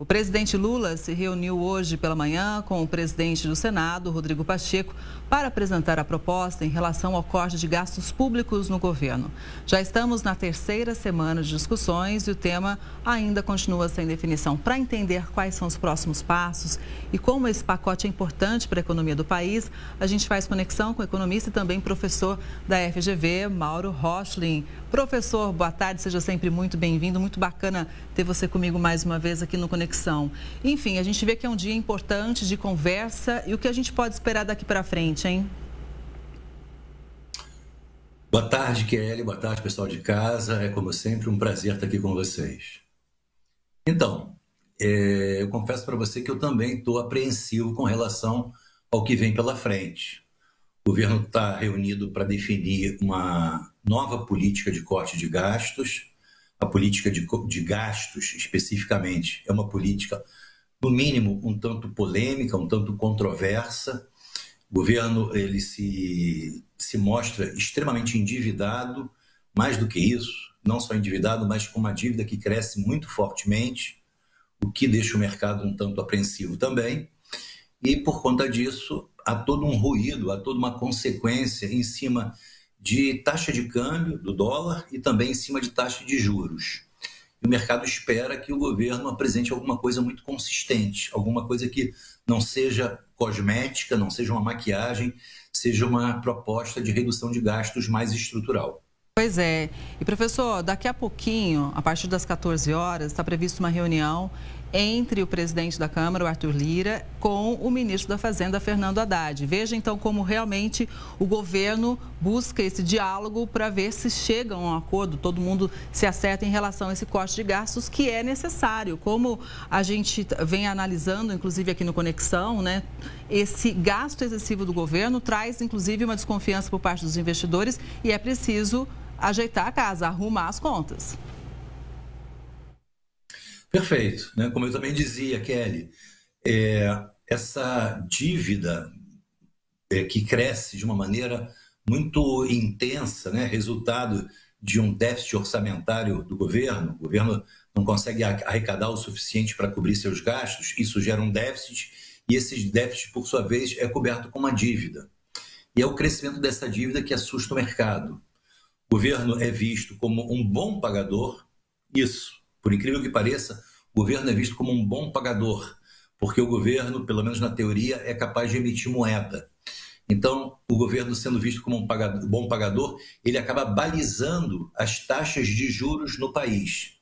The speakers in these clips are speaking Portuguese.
O presidente Lula se reuniu hoje pela manhã com o presidente do Senado, Rodrigo Pacheco, para apresentar a proposta em relação ao corte de gastos públicos no governo. Já estamos na terceira semana de discussões e o tema ainda continua sem definição. Para entender quais são os próximos passos e como esse pacote é importante para a economia do país, a gente faz conexão com o economista e também professor da FGV, Mauro Rochlin. Professor, boa tarde, seja sempre muito bem-vindo. Muito bacana ter você comigo mais uma vez aqui no Conexão. Enfim, a gente vê que é um dia importante de conversa e o que a gente pode esperar daqui para frente, hein? Boa tarde, Kelly. Boa tarde, pessoal de casa. É, como sempre, um prazer estar aqui com vocês. Então, eu confesso para você que eu também estou apreensivo com relação ao que vem pela frente. O governo está reunido para definir uma nova política de corte de gastos. A política de gastos, especificamente, é uma política, no mínimo, um tanto polêmica, um tanto controversa. O governo ele se mostra extremamente endividado, mais do que isso, não só endividado, mas com uma dívida que cresce muito fortemente, o que deixa o mercado um tanto apreensivo também. E, por conta disso, há todo um ruído, há toda uma consequência em cima de taxa de câmbio do dólar e também em cima de taxa de juros. E o mercado espera que o governo apresente alguma coisa muito consistente, alguma coisa que não seja cosmética, não seja uma maquiagem, seja uma proposta de redução de gastos mais estrutural. Pois é. E, professor, daqui a pouquinho, a partir das 14 horas, está prevista uma reunião entre o presidente da Câmara, o Arthur Lira, com o ministro da Fazenda, Fernando Haddad. Veja, então, como realmente o governo busca esse diálogo para ver se chega a um acordo, todo mundo se acerta em relação a esse corte de gastos que é necessário. Como a gente vem analisando, inclusive aqui no Conexão, né, esse gasto excessivo do governo traz, inclusive, uma desconfiança por parte dos investidores e é preciso ajeitar a casa, arrumar as contas. Perfeito, né? Como eu também dizia, Kelly, essa dívida que cresce de uma maneira muito intensa, né? Resultado de um déficit orçamentário do governo, o governo não consegue arrecadar o suficiente para cobrir seus gastos, isso gera um déficit, e esse déficit, por sua vez, é coberto com uma dívida. E é o crescimento dessa dívida que assusta o mercado. O governo é visto como um bom pagador, isso. Por incrível que pareça, o governo é visto como um bom pagador, porque o governo, pelo menos na teoria, é capaz de emitir moeda. Então, o governo sendo visto como um bom pagador, ele acaba balizando as taxas de juros no país.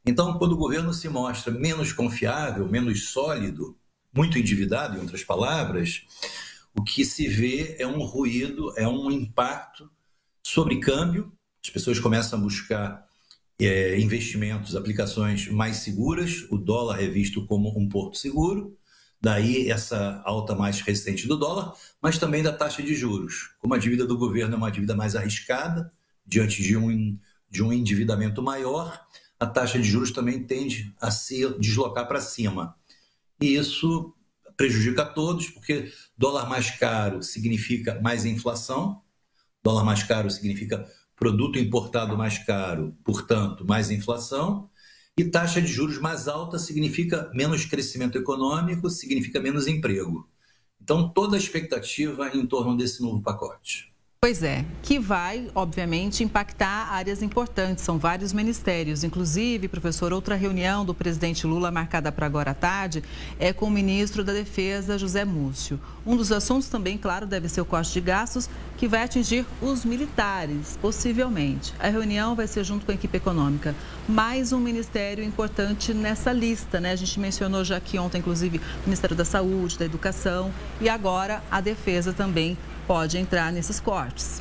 Então, quando o governo se mostra menos confiável, menos sólido, muito endividado, em outras palavras, o que se vê é um ruído, é um impacto sobre câmbio. As pessoas começam a buscar investimentos, aplicações mais seguras, o dólar é visto como um porto seguro, daí essa alta mais recente do dólar, mas também da taxa de juros. Como a dívida do governo é uma dívida mais arriscada, diante de um endividamento maior, a taxa de juros também tende a se deslocar para cima. E isso prejudica a todos, porque dólar mais caro significa mais inflação, dólar mais caro significa produto importado mais caro, portanto, mais inflação, e taxa de juros mais alta significa menos crescimento econômico, significa menos emprego. Então, toda a expectativa em torno desse novo pacote. Pois é, que vai, obviamente, impactar áreas importantes, são vários ministérios. Inclusive, professor, outra reunião do presidente Lula, marcada para agora à tarde, é com o ministro da Defesa, José Múcio. Um dos assuntos também, claro, deve ser o corte de gastos, que vai atingir os militares, possivelmente. A reunião vai ser junto com a equipe econômica. Mais um ministério importante nessa lista, né? A gente mencionou já aqui ontem, inclusive, o Ministério da Saúde, da Educação e agora a Defesa também pode entrar nesses cortes.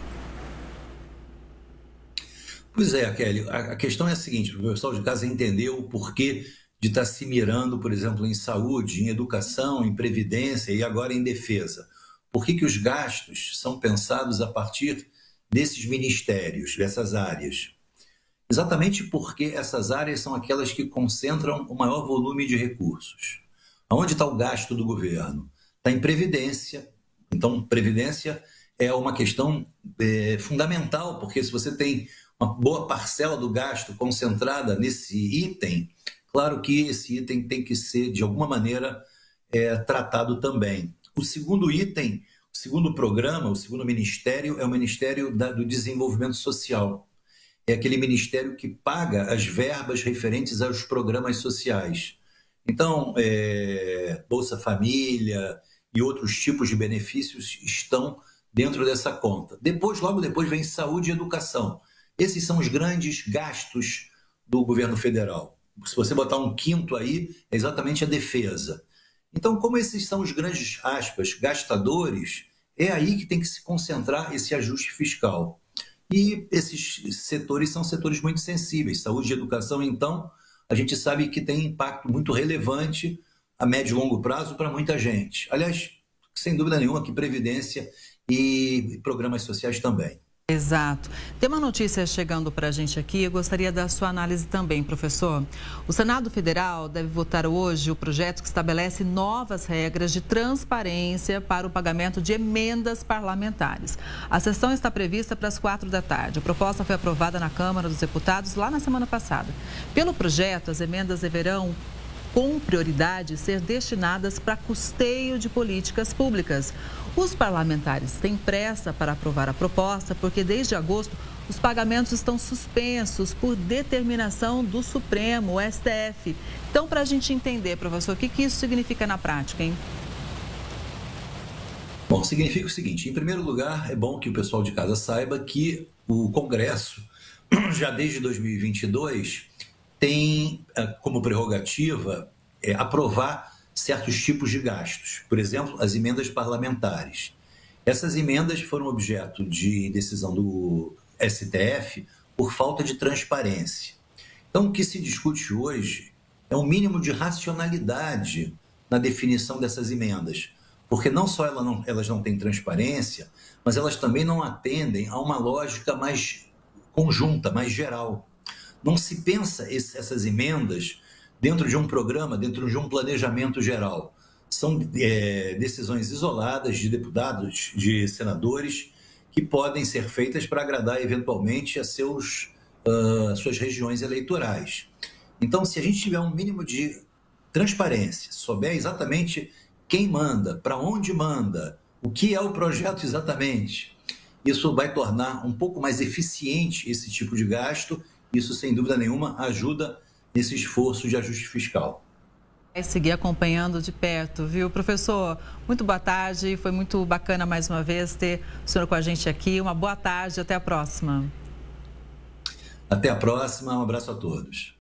Pois é, Kelly, a questão é a seguinte, o pessoal de casa entendeu o porquê de estar se mirando, por exemplo, em saúde, em educação, em previdência e agora em defesa. Por que os gastos são pensados a partir desses ministérios, dessas áreas? Exatamente porque essas áreas são aquelas que concentram o maior volume de recursos. Aonde está o gasto do governo? Está em previdência. Então, previdência é uma questão fundamental, porque se você tem uma boa parcela do gasto concentrada nesse item, claro que esse item tem que ser, de alguma maneira, tratado também. O segundo item, o segundo programa, o segundo ministério é o Ministério do Desenvolvimento Social. É aquele ministério que paga as verbas referentes aos programas sociais. Então, Bolsa Família e outros tipos de benefícios estão dentro dessa conta. Logo depois vem saúde e educação. Esses são os grandes gastos do governo federal. Se você botar um quinto aí, é exatamente a defesa. Então, como esses são os grandes, aspas, gastadores, é aí que tem que se concentrar esse ajuste fiscal. E esses setores são setores muito sensíveis. Saúde e educação, então, a gente sabe que tem impacto muito relevante a médio e longo prazo para muita gente. Aliás, sem dúvida nenhuma que previdência e programas sociais também. Exato. Tem uma notícia chegando para a gente aqui, eu gostaria da sua análise também, professor. O Senado Federal deve votar hoje o projeto que estabelece novas regras de transparência para o pagamento de emendas parlamentares. A sessão está prevista para as 4 da tarde. A proposta foi aprovada na Câmara dos Deputados lá na semana passada. Pelo projeto, as emendas deverão, com prioridade, ser destinadas para custeio de políticas públicas. Os parlamentares têm pressa para aprovar a proposta porque, desde agosto, os pagamentos estão suspensos por determinação do Supremo, o STF. Então, para a gente entender, professor, o que isso significa na prática, hein? Bom, significa o seguinte: em primeiro lugar, é bom que o pessoal de casa saiba que o Congresso, já desde 2022, tem como prerrogativa aprovar certos tipos de gastos. Por exemplo, as emendas parlamentares. Essas emendas foram objeto de decisão do STF por falta de transparência. Então, o que se discute hoje é um mínimo de racionalidade na definição dessas emendas, porque não só elas não têm transparência, mas elas também não atendem a uma lógica mais conjunta, mais geral. Não se pensa essas emendas dentro de um programa, dentro de um planejamento geral. São decisões isoladas de deputados, de senadores, que podem ser feitas para agradar eventualmente a suas regiões eleitorais. Então, se a gente tiver um mínimo de transparência, souber exatamente quem manda, para onde manda, o que é o projeto exatamente, isso vai tornar um pouco mais eficiente esse tipo de gasto. Isso, sem dúvida nenhuma, ajuda nesse esforço de ajuste fiscal. Vai seguir acompanhando de perto, viu, professor? Muito boa tarde, foi muito bacana mais uma vez ter o senhor com a gente aqui. Uma boa tarde, até a próxima. Até a próxima, um abraço a todos.